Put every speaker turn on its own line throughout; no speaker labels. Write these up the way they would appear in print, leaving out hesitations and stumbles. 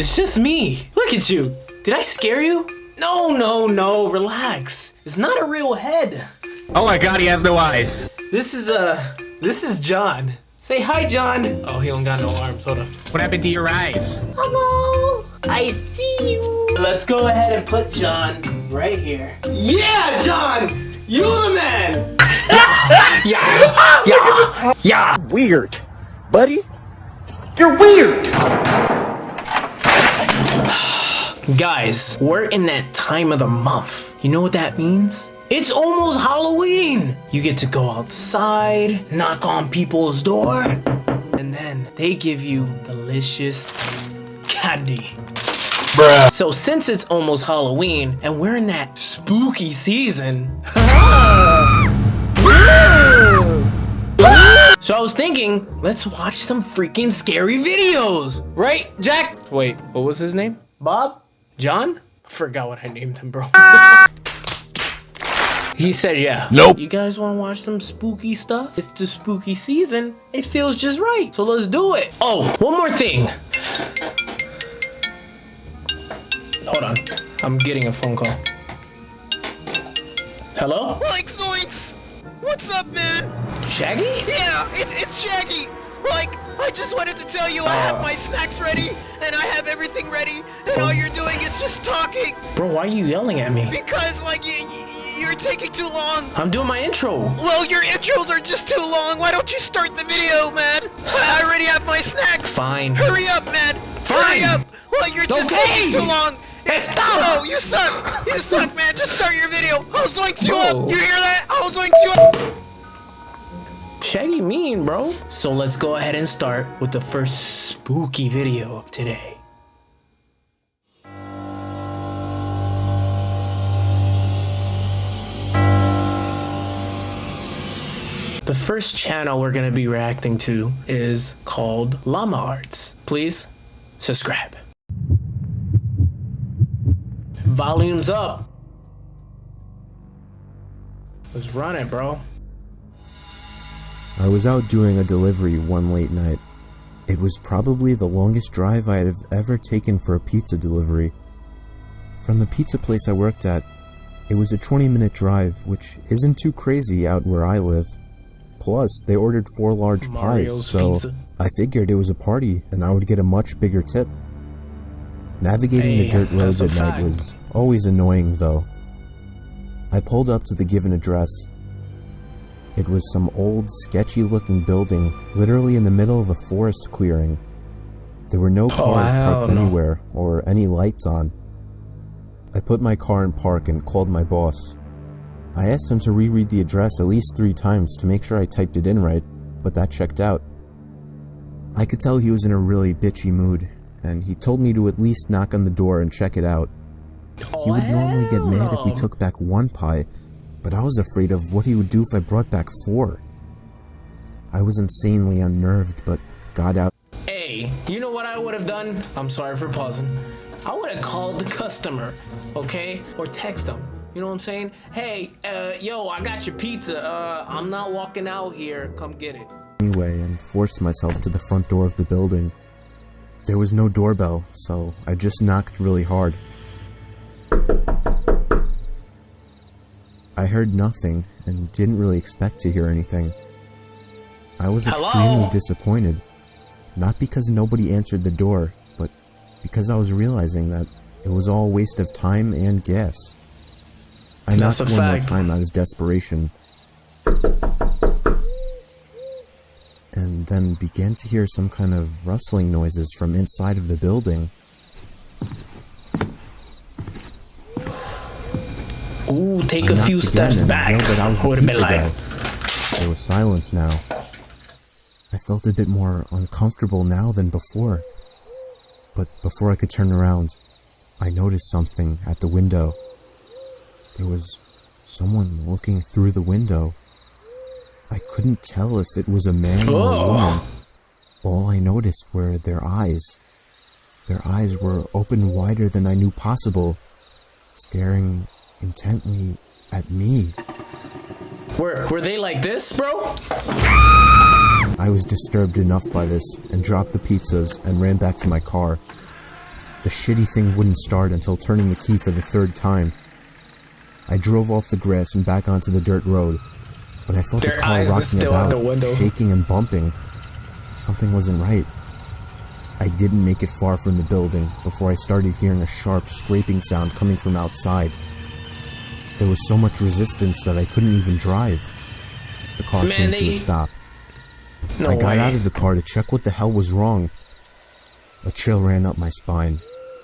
It's just me. Look at you. Did I scare you? No, relax. It's not a real head.
Oh my god, he has no eyes.
This is John. Say hi, John. Oh, he don't got no arms, hold on.
What happened to your eyes?
Hello, I see you. Let's go ahead and put John right here. Yeah, John, you the man. Yeah.
Weird. Buddy? You're weird!
Guys, we're in that time of the month. You know what that means? It's almost Halloween. You get to go outside, knock on people's door, and then they give you delicious candy. Bruh. So since it's almost Halloween and we're in that spooky season, so I was thinking, let's watch some freaking scary videos. Right, Jack? Wait, what was his name? Bob? John? I forgot what I named him, bro. He said, yeah.
Nope.
You guys want to watch some spooky stuff? It's the spooky season. It feels just right. So let's do it. Oh, one more thing. Hold on. I'm getting a phone call. Hello?
Like, Zoinks! What's up, man?
Shaggy?
Yeah, it's Shaggy! Like, I just wanted to tell you I have my snacks ready, and I have everything ready, and all you're doing is just talking!
Bro, why are you yelling at me?
Because, like, you're taking too long!
I'm doing my intro!
Well, your intros are just too long! Why don't you start the video, man? I already have my snacks!
Fine.
Hurry up, man!
Fine!
Hurry up! Well, you're just taking too long!
Stop!
No, you suck! You suck, man! Just start your video! I'll zoinks you
Whoa.
up! You hear that? I'll zoinks you up!
Shaggy mean, bro. So let's go ahead and start with the first spooky video of today. The first channel we're gonna be reacting to is called Llama Arts. Please subscribe. Volume's up. Let's run it, bro.
I was out doing a delivery one late night. It was probably the longest drive I have ever taken for a pizza delivery. From the pizza place I worked at, it was a 20-minute drive, which isn't too crazy out where I live. Plus, they ordered 4 large
Mario's
pies, so
pizza.
I figured it was a party and I would get a much bigger tip. Navigating the dirt roads at night was always annoying though. I pulled up to the given address. It was some old, sketchy-looking building, literally in the middle of a forest clearing. There were no cars parked anywhere, or any lights on. I put my car in park and called my boss. I asked him to reread the address at least 3 times to make sure I typed it in right, but that checked out. I could tell he was in a really bitchy mood, and he told me to at least knock on the door and check it out. He would normally get mad if we took back 1 pie, but I was afraid of what he would do if I brought back 4. I was insanely unnerved, but got out.
Hey, you know what I would have done? I'm sorry for pausing. I would have called the customer, okay? Or text them. You know what I'm saying? Hey, yo, I got your pizza. I'm not walking out here. Come get it.
Anyway, and forced myself to the front door of the building. There was no doorbell, so I just knocked really hard. I heard nothing and didn't really expect to hear anything. I was extremely disappointed, not because nobody answered the door, but because I was realizing that it was all a waste of time and gas. I knocked one more time out of desperation, and then began to hear some kind of rustling noises from inside of the building.
Ooh, take a few steps back. Would have been like.
There was silence now. I felt a bit more uncomfortable now than before. But before I could turn around, I noticed something at the window. There was someone looking through the window. I couldn't tell if it was a man or a woman. All I noticed were their eyes. Their eyes were open wider than I knew possible, staring intently at me.
Were they like this, bro?
I was disturbed enough by this and dropped the pizzas and ran back to my car. The shitty thing wouldn't start until turning the key for the third time. I drove off the grass and back onto the dirt road, but I felt the car rocking about, shaking and bumping. Something wasn't right. I didn't make it far from the building before I started hearing a sharp scraping sound coming from outside. There was so much resistance that I couldn't even drive. The car came to a stop. I got out of the car to check what the hell was wrong. A chill ran up my spine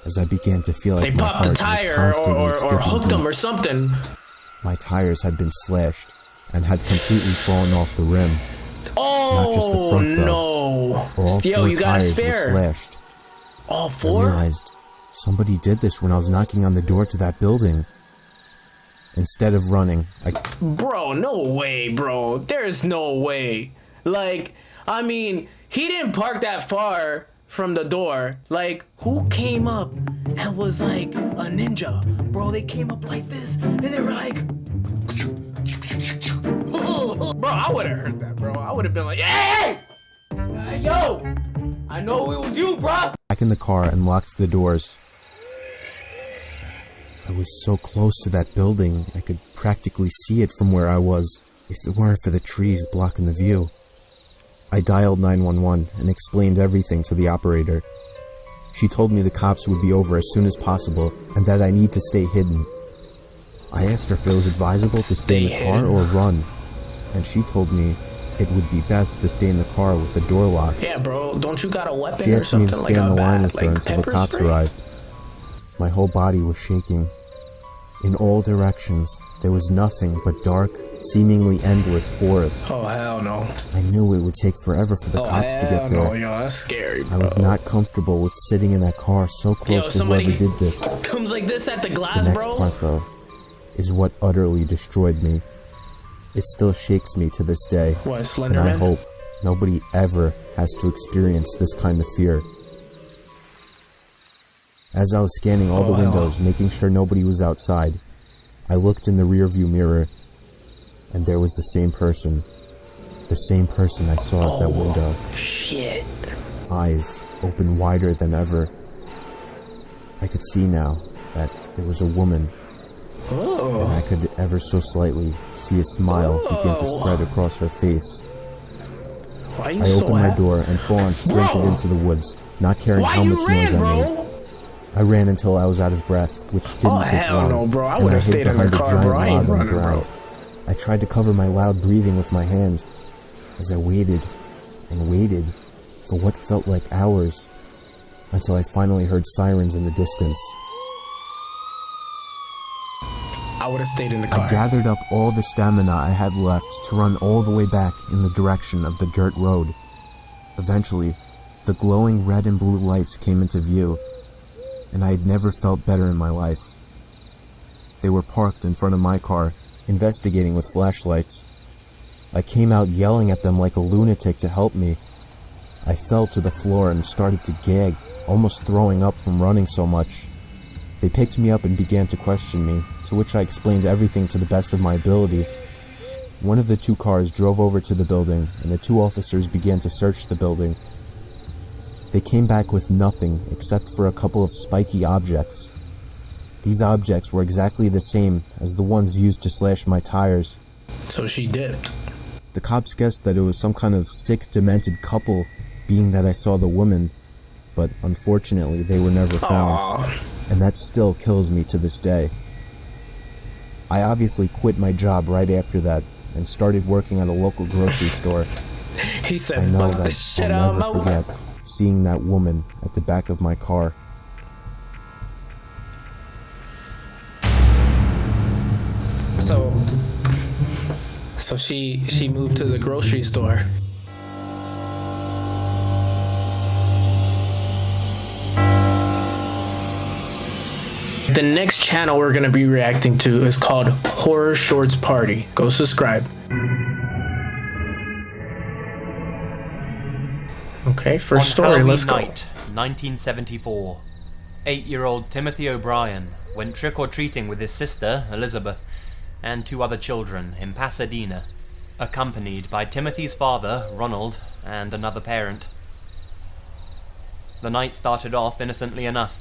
as I began to feel like my heart was constantly skipping
hooked them or
beats.
something.
My tires had been slashed and had completely fallen off the rim. Not just the front though.
No.
All four tires were slashed.
All four?
I realized somebody did this when I was knocking on the door to that building. Instead of running,
Bro, no way, bro. There's no way. Like, I mean, he didn't park that far from the door. Like, who came up and was like a ninja? Bro, they came up like this and they were like... Bro, I would have heard that, bro. I would have been like, hey! Yo! I know it was you, bro!
Back in the car and locked the doors. I was so close to that building, I could practically see it from where I was, if it weren't for the trees blocking the view. I dialed 911 and explained everything to the operator. She told me the cops would be over as soon as possible and that I need to stay hidden. I asked her if it was advisable to stay in the car or run, and she told me it would be best to stay in the car with the door locked.
Yeah, bro, don't you got a weapon?
She asked me to stay on the line with her
like
until the cops arrived. My whole body was shaking. In all directions, there was nothing but dark, seemingly endless forest.
Oh, hell no.
I knew it would take forever for the cops to get there.
No, yo, that's scary, bro.
I was not comfortable with sitting in that car so close to whoever did this.
Comes like this at the glass,
The next part, though, is what utterly destroyed me. It still shakes me to this day,
What,
and I
Slenderman?
hope nobody ever has to experience this kind of fear. As I was scanning all the windows, making sure nobody was outside, I looked in the rearview mirror, and there was the same person. The same person I saw at that window.
Shit.
Eyes open wider than ever. I could see now that it was a woman, and I could ever so slightly see a smile begin to spread across her face.
Why you
I opened my door and full-on sprinted into the woods, not caring how much noise I made. I ran until I was out of breath, which didn't take long,
no, bro. I
and
would
I
have
hid
stayed in the
behind a
car,
giant
bro. I ain't
log on the
running, bro.
ground. I tried to cover my loud breathing with my hands as I waited and waited for what felt like hours until I finally heard sirens in the distance.
I would have stayed in the car.
I gathered up all the stamina I had left to run all the way back in the direction of the dirt road. Eventually, the glowing red and blue lights came into view, and I had never felt better in my life. They were parked in front of my car, investigating with flashlights. I came out yelling at them like a lunatic to help me. I fell to the floor and started to gag, almost throwing up from running so much. They picked me up and began to question me, to which I explained everything to the best of my ability. One of the two cars drove over to the building, and the two officers began to search the building. They came back with nothing except for a couple of spiky objects. These objects were exactly the same as the ones used to slash my tires.
So she dipped.
The cops guessed that it was some kind of sick, demented couple, being that I saw the woman, but unfortunately they were never found, and that still kills me to this day. I obviously quit my job right after that and started working at a local grocery store.
He said,
I know
"Fuck the
that
shit
I'll
out
never
of my
forget seeing that woman at the back of my car.
So she moved to the grocery store. The next channel we're gonna be reacting to is called Horror Shorts Party. Go subscribe. Okay, first story, let's go.
Night, 1974. 8-year-old Timothy O'Brien went trick-or-treating with his sister, Elizabeth, and 2 other children in Pasadena, accompanied by Timothy's father, Ronald, and another parent. The night started off innocently enough,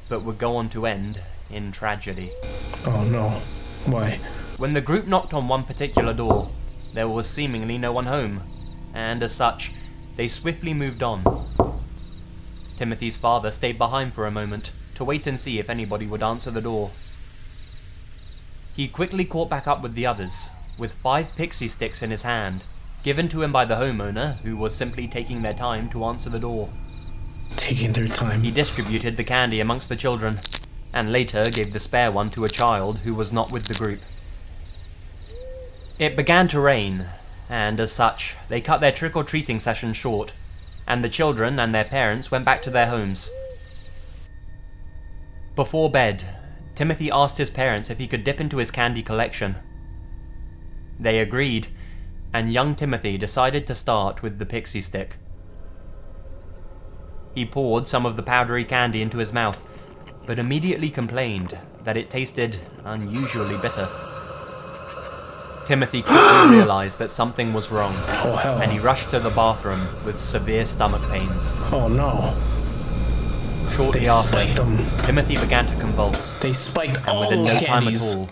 but would go on to end in tragedy.
Oh no. Why?
When the group knocked on one particular door, there was seemingly no one home, and as such, they swiftly moved on. Timothy's father stayed behind for a moment to wait and see if anybody would answer the door. He quickly caught back up with the others, with 5 pixie sticks in his hand, given to him by the homeowner, who was simply taking their time to answer the door.
Taking their time.
He distributed the candy amongst the children, and later gave the spare one to a child who was not with the group. It began to rain, and as such, they cut their trick-or-treating session short, and the children and their parents went back to their homes. Before bed, Timothy asked his parents if he could dip into his candy collection. They agreed, and young Timothy decided to start with the pixie stick. He poured some of the powdery candy into his mouth, but immediately complained that it tasted unusually bitter. Timothy quickly realized that something was wrong, and he rushed to the bathroom with severe stomach pains.
Oh no.
Shortly
They
after,
spiked him.
Timothy began to convulse,
They spiked
and
all
within
those
no time
candies.
at all,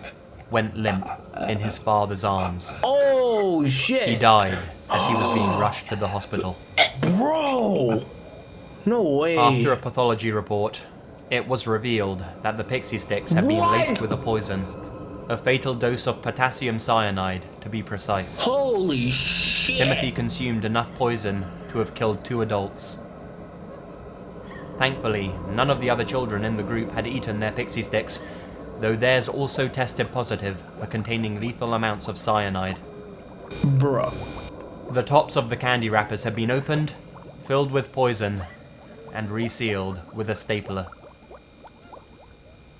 went limp in his father's arms.
Oh shit.
He died as he was being rushed to the hospital.
Bro. No way.
After a pathology report, it was revealed that the pixie sticks had been
What?
laced with a poison, a fatal dose of potassium cyanide, to be precise.
Holy shit.
Timothy consumed enough poison to have killed 2 adults. Thankfully, none of the other children in the group had eaten their pixie sticks, though theirs also tested positive for containing lethal amounts of cyanide.
Bro.
The tops of the candy wrappers had been opened, filled with poison, and resealed with a stapler.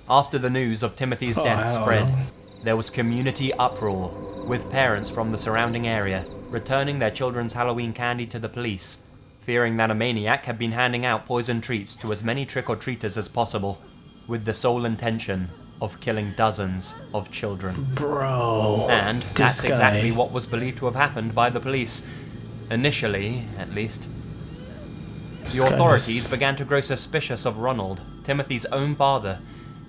After the news of Timothy's death
hell
spread,
no.
there was community uproar, with parents from the surrounding area returning their children's Halloween candy to the police, fearing that a maniac had been handing out poison treats to as many trick-or-treaters as possible, with the sole intention of killing dozens of children.
Bro.
And that's
This
exactly
guy.
what was believed to have happened by the police. Initially, at least.
This
The
guy
authorities
is-
began to grow suspicious of Ronald, Timothy's own father,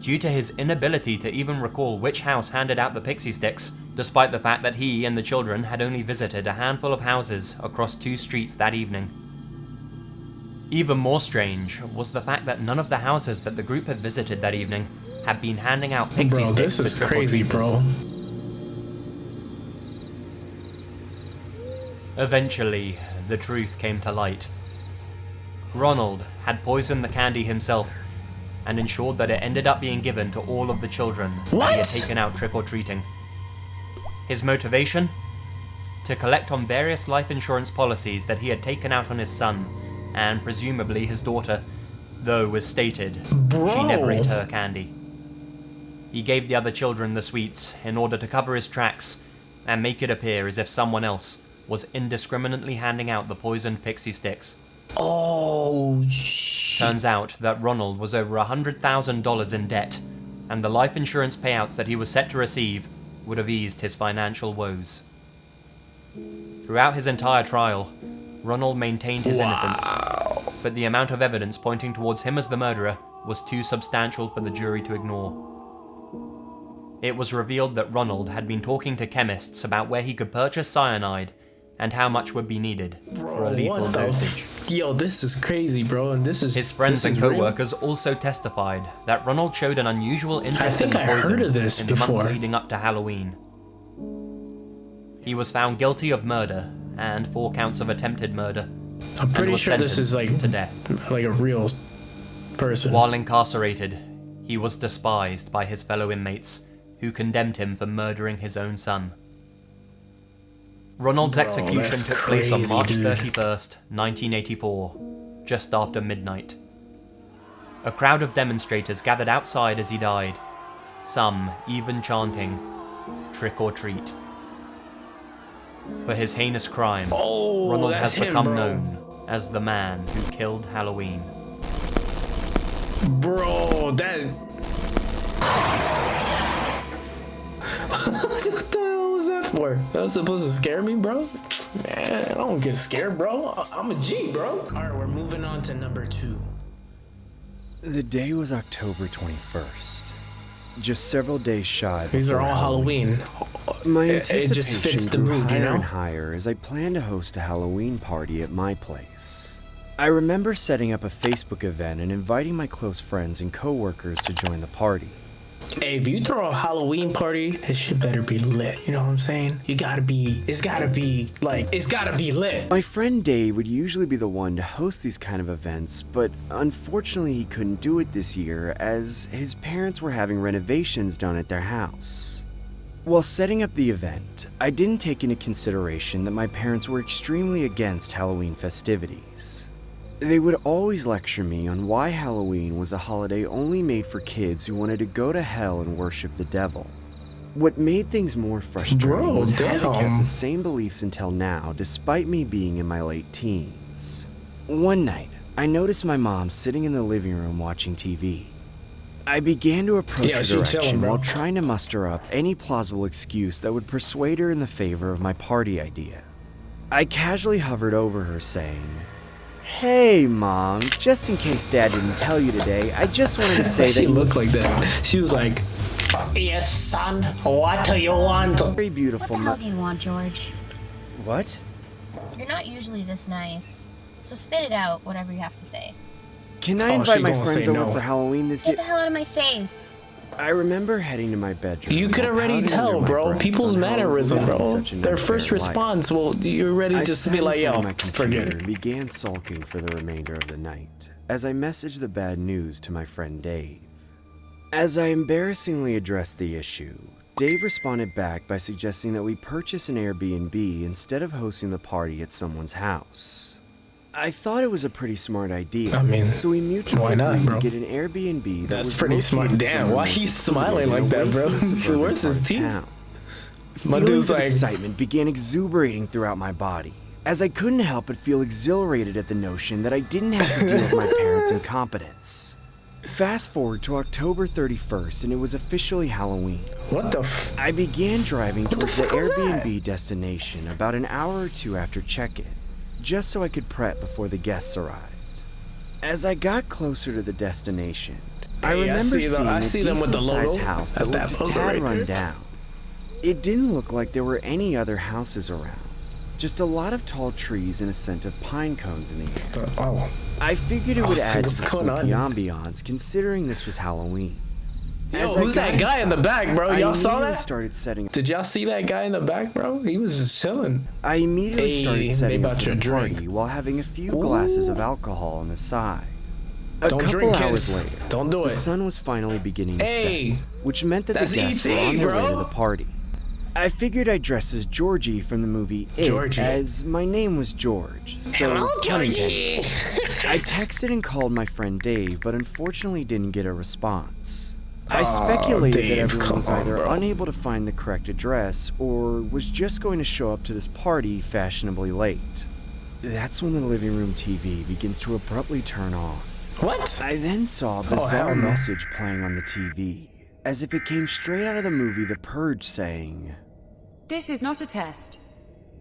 due to his inability to even recall which house handed out the pixie sticks, despite the fact that he and the children had only visited a handful of houses across 2 streets that evening. Even more strange was the fact that none of the houses that the group had visited that evening had been handing out pixie
Bro,
sticks
this
to
is crazy, bro.
Eventually, the truth came to light. Ronald had poisoned the candy himself and ensured that it ended up being given to all of the children that he had
What?
taken out trick-or-treating. His motivation? To collect on various life insurance policies that he had taken out on his son, and presumably his daughter, though as stated, she never ate her candy. He gave the other children the sweets in order to cover his tracks and make it appear as if someone else was indiscriminately handing out the poisoned pixie sticks.
Oh shit.
Turns out that Ronald was over $100,000 in debt, and the life insurance payouts that he was set to receive would have eased his financial woes. Throughout his entire trial, Ronald maintained his innocence, but the amount of evidence pointing towards him as the murderer was too substantial for the jury to ignore. It was revealed that Ronald had been talking to chemists about where he could purchase cyanide and how much would be needed for a lethal
what the
dosage.
Yo, this is crazy, bro, and this is
His friends
this
and
is real?
co-workers also testified that Ronald showed an unusual interest
think
in the
I
poison
heard of this
in the months
before.
leading up to Halloween. He was found guilty of murder and 4 counts of attempted murder.
I'm pretty
was
sure this is
sentenced to death.
like a real person.
While incarcerated, he was despised by his fellow inmates, who condemned him for murdering his own son. Ronald's
Bro,
execution
that's
took place on
crazy,
March
dude.
31st, 1984, just after midnight. A crowd of demonstrators gathered outside as he died, some even chanting, "Trick or treat." For his heinous crime,
Oh,
Ronald
that's
has
him,
become
bro.
known as the man who killed Halloween.
Bro, that. What the hell was that for? That was supposed to scare me, bro? Man, I don't get scared, bro. I'm a G, bro. Alright, we're moving on to number 2.
The day was October 21st. Just several days shy.
These are all Halloween.
My
It just fits
anticipation
the
grew
mood,
higher
you know?
and higher as I planned to host a Halloween party at my place. I remember setting up a Facebook event and inviting my close friends and coworkers to join the party.
Hey, if you throw a Halloween party, it shit better be lit. You know what I'm saying? It's gotta be lit.
My friend Dave would usually be the one to host these kind of events, but unfortunately he couldn't do it this year as his parents were having renovations done at their house. While setting up the event, I didn't take into consideration that my parents were extremely against Halloween festivities. They would always lecture me on why Halloween was a holiday only made for kids who wanted to go to hell and worship the devil. What made things more frustrating was how they kept the same beliefs until now, despite me being in my late teens. One night, I noticed my mom sitting in the living room watching TV. I began to approach her direction while trying to muster up any plausible excuse that would persuade her in the favor of my party idea. I casually hovered over her saying, "Hey, Mom, just in case Dad didn't tell you today, I just wanted to say that
she looked like that. She was like, "Yes, son, what do you want?"
Very beautiful.
What the hell do you want, George?
What?
You're not usually this nice, so spit it out, whatever you have to say.
Can I invite my friends over for Halloween this year?
Get the hell out of my face.
I remember heading to my bedroom.
You could already tell, bro. People's mannerism, bro. Their first response, well, you're ready just to be like, yo, forget it.
I began sulking for the remainder of the night as I messaged the bad news to my friend Dave. As I embarrassingly addressed the issue, Dave responded back by suggesting that we purchase an Airbnb instead of hosting the party at someone's house. I thought it was a pretty smart idea, so we mutually agreed to get an Airbnb that was
pretty smart. Damn, why he's smiling like that, bro? Where's his teeth?
Feelings of excitement began exuberating throughout my body, as I couldn't help but feel exhilarated at the notion that I didn't have to deal with my parents' incompetence. Fast forward to October 31st, and it was officially Halloween.
What the
I began driving towards the Airbnb destination about an hour or two after check-in, just so I could prep before the guests arrived. As I got closer to the destination, I remember seeing a decent-sized house that looked a tad run down. It didn't look like there were any other houses around, just a lot of tall trees and a scent of pine cones in the air. I figured it would add to the spooky ambiance, considering this was Halloween.
Yo, who's that guy in the back, bro? Y'all saw that?
Started
Did y'all see that guy in the back, bro? He was just chilling.
I immediately started setting up for the party while having a few glasses of alcohol on the side. A couple hours later,
don't do it.
The sun was finally beginning to set, which meant that the guests were on their way to the party. I figured I'd dress as Georgie from the movie It, as my name was George, so pun intended. I texted and called my friend Dave, but unfortunately didn't get a response. I speculated that everyone was either unable to find the correct address or was just going to show up to this party fashionably late. That's when the living room TV begins to abruptly turn on.
What?
I then saw a bizarre message playing on the TV, as if it came straight out of the movie The Purge saying,
"This is not a test.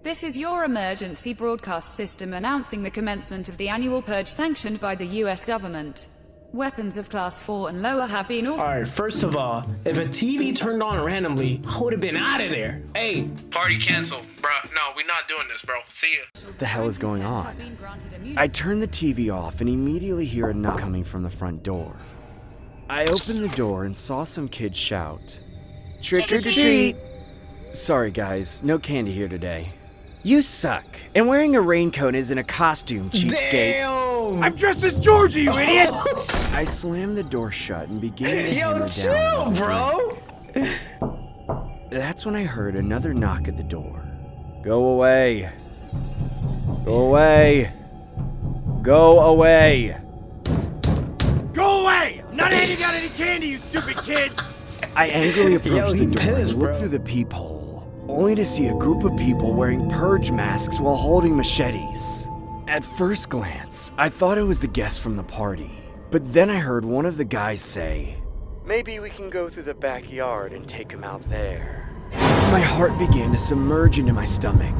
This is your emergency broadcast system announcing the commencement of the annual purge sanctioned by the US government. Weapons of class 4 and lower have been
Alright, first of all, if a TV turned on randomly, I would have been out of there. Hey, party canceled, bruh. No, we're not doing this, bro. See ya.
What the hell is going on? I turn the TV off and immediately hear a knock coming from the front door. I opened the door and saw some kids shout, "Trick or treat!" Sorry guys, no candy here today. You suck, and wearing a raincoat isn't a costume, cheapskate. I'm dressed as Georgie, you idiot! I slammed the door shut and began to hammer down.
Bro!
That's when I heard another knock at the door. Go away. Go away. Go away. Go away! I'm not handing out any candy, you stupid kids! I angrily approached the door and looked through the peephole, only to see a group of people wearing purge masks while holding machetes. At first glance, I thought it was the guests from the party, but then I heard one of the guys say, "Maybe we can go through the backyard and take him out there." My heart began to submerge into my stomach.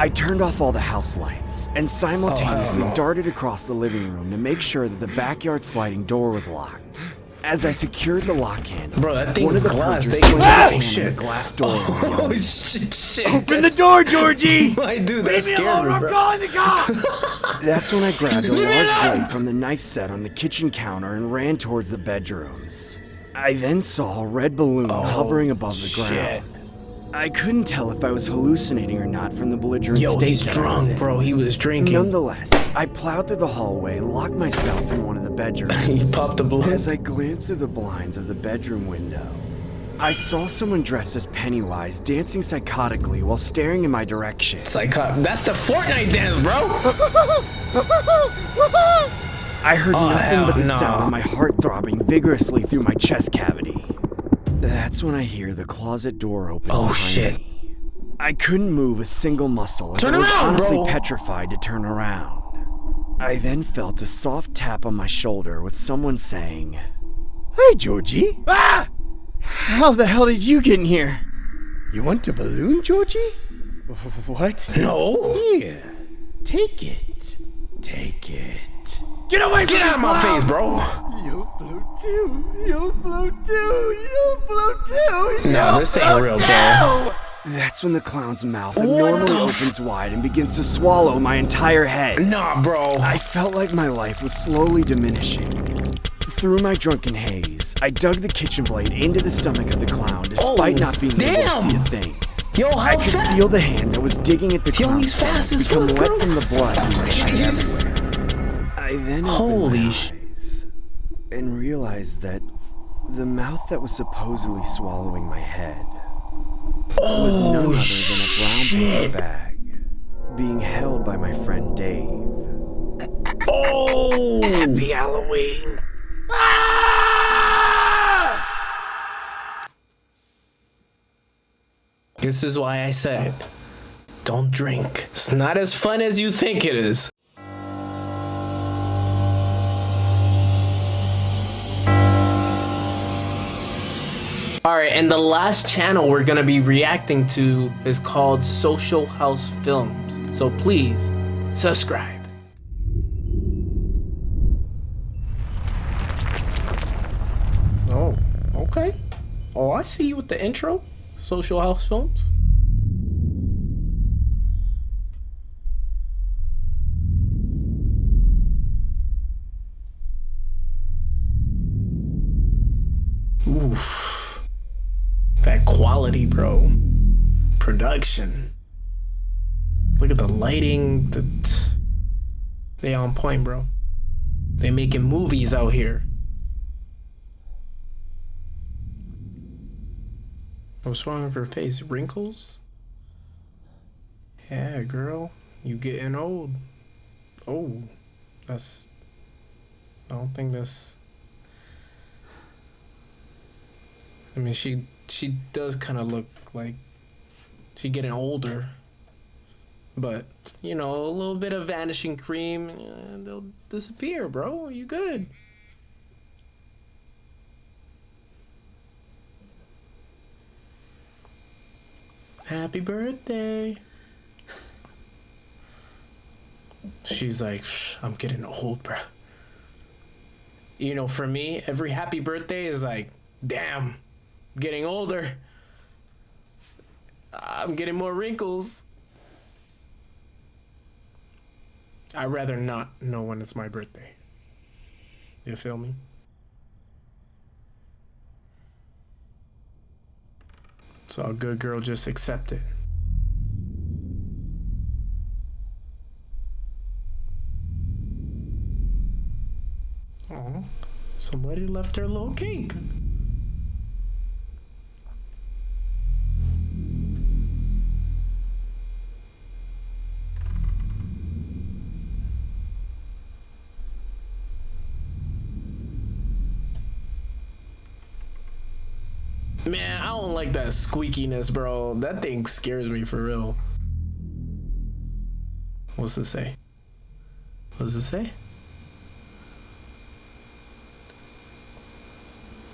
I turned off all the house lights and simultaneously darted across the living room to make sure that the backyard sliding door was locked. As I secured the lock handle,
Bro, that thing's
one of the
glass.
poachers
They
slammed
can
his hand in the glass door.
Oh shit!
Open the door, Georgie!
My dude, that
Leave me
scared
alone,
me,
I'm
bro.
calling the cops! That's when I grabbed a large blade from the knife set on the kitchen counter and ran towards the bedrooms. I then saw a red balloon hovering above the ground. I couldn't tell if I was hallucinating or not from the belligerent state
he's
that I was
drunk,
in.
bro. He was drinking.
Nonetheless, I plowed through the hallway and locked myself in one of the bedrooms.
He popped the balloon.
As I glanced through the blinds of the bedroom window, I saw someone dressed as Pennywise dancing psychotically while staring in my direction.
That's the Fortnite dance, bro.
I heard nothing but the
hell
sound
no.
of my heart throbbing vigorously through my chest cavity. That's when I hear the closet door open behind
shit.
me. I couldn't move a single muscle as
Turn
I was
around,
honestly
bro.
petrified to turn around. I then felt a soft tap on my shoulder with someone saying, "Hey, Georgie." Ah! How the hell did you get in here? You want a balloon, Georgie? What?
No.
Here, take it. Take it. Get away from
Get out of my face, bro.
You'll float too. You'll float too. You'll float too.
No, this ain't real, bro.
That's when the clown's mouth abnormally opens wide and begins to swallow my entire head.
Nah, bro.
I felt like my life was slowly diminishing. Through my drunken haze, I dug the kitchen blade into the stomach of the clown despite not being able to see a thing.
Yo, how
I could feel the hand that was digging at the clown's
he's fast as
become
fuck,
wet
bro.
from the blood he was shedding
Jeez.
everywhere. I then
Holy
opened my eyes and realized that the mouth that was supposedly swallowing my head was none other than a brown paper bag being held by my friend Dave.
Oh!
Happy Halloween!
This is why I said it. Don't drink. It's not as fun as you think it is. Alright, and the last channel we're gonna be reacting to is called Social House Films. So please, subscribe. Oh, okay. Oh, I see you with the intro. Social House Films. Oof. That quality, bro. Production. Look at the lighting. They on point, bro. They making movies out here. What's wrong with her face? Wrinkles? Yeah, girl. You getting old. Oh. I don't think that's... I mean, she does kind of look like she getting older. But, you know, a little bit of vanishing cream, they'll disappear, bro. You good. Happy birthday. She's like, I'm getting old, bro. You know, for me, every happy birthday is like, damn, I'm getting older. I'm getting more wrinkles. I'd rather not know when it's my birthday. You feel me? It's all good, girl. Just accept it. Oh, somebody left her little cake. Man, I don't like that squeakiness, bro. That thing scares me for real. What's it say? What does it say?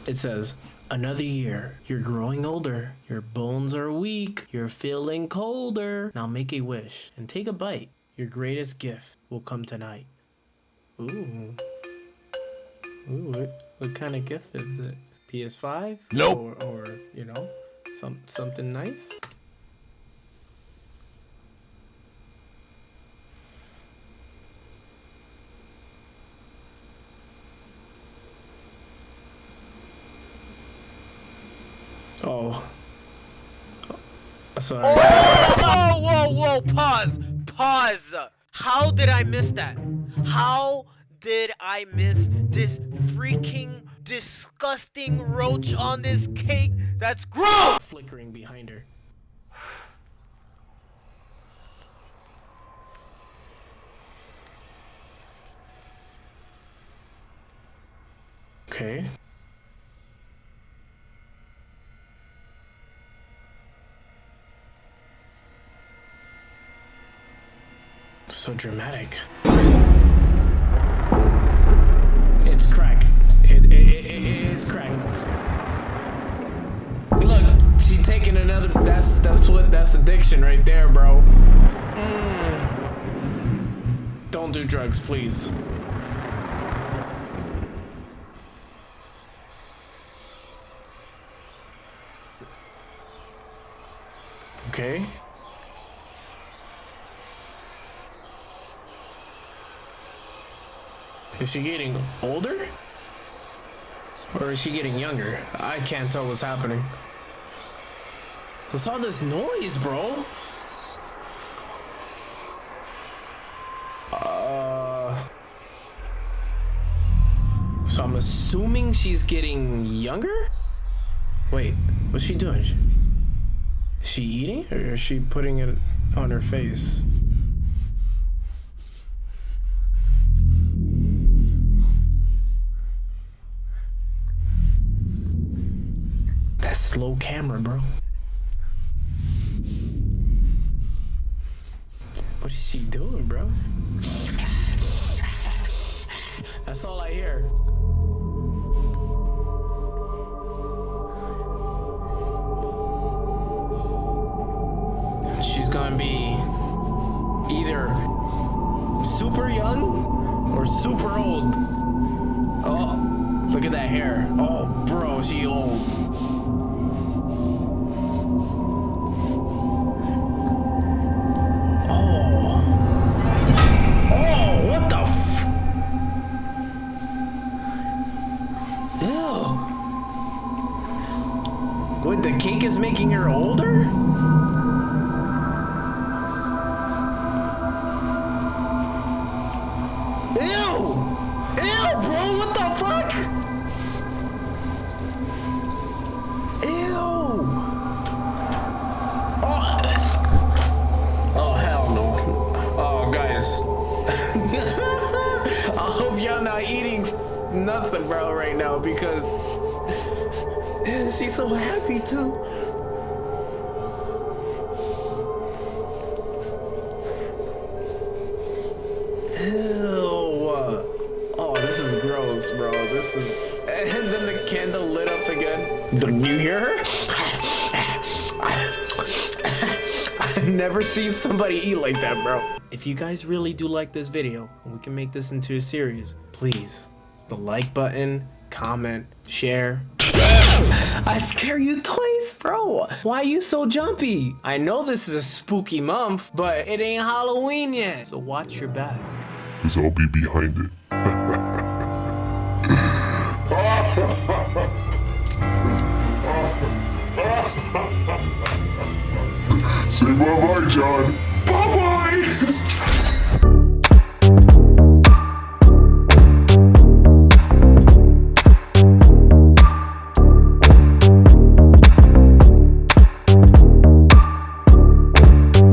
It says, Another year. You're growing older. Your bones are weak. You're feeling colder. Now make a wish and take a bite. Your greatest gift will come tonight. Ooh. Ooh, what kind of gift is it? PS5?
Nope.
Or you know, something nice? Oh. Sorry.
Whoa, pause. How did I miss that? How did I miss this freaking disgusting roach on this cake? That's gross!
Flickering behind her. Okay. So dramatic. It's crack. It's crack. Look, she taking another. That's addiction right there, bro. Don't do drugs, please. Okay. Is she getting older? Or is she getting younger? I can't tell what's happening. What's all this noise, bro? So I'm assuming she's getting younger? Wait, what's she doing? Is she eating? Or is she putting it on her face? Slow camera, bro. What is she doing, bro? That's all I hear. She's gonna be either super young or super old. Oh, look at that hair. Oh, bro, she old. What, the cake is making her older? Ew! Ew, bro, what the fuck? Ew! Oh, hell no. Oh, guys. I hope y'all not eating nothing, bro, right now, because she's so happy too. Ew. Oh, this is gross, bro. This is. And then the candle lit up again. Do you hear her? I've never seen somebody eat like that, bro. If you guys really do like this video, and we can make this into a series, please, the like button, comment, share. I scare you twice, bro. Why are you so jumpy? I know this is a spooky month, but it ain't Halloween yet. So watch your back.
Cause I'll be behind it. Say bye-bye, John. Bye-bye!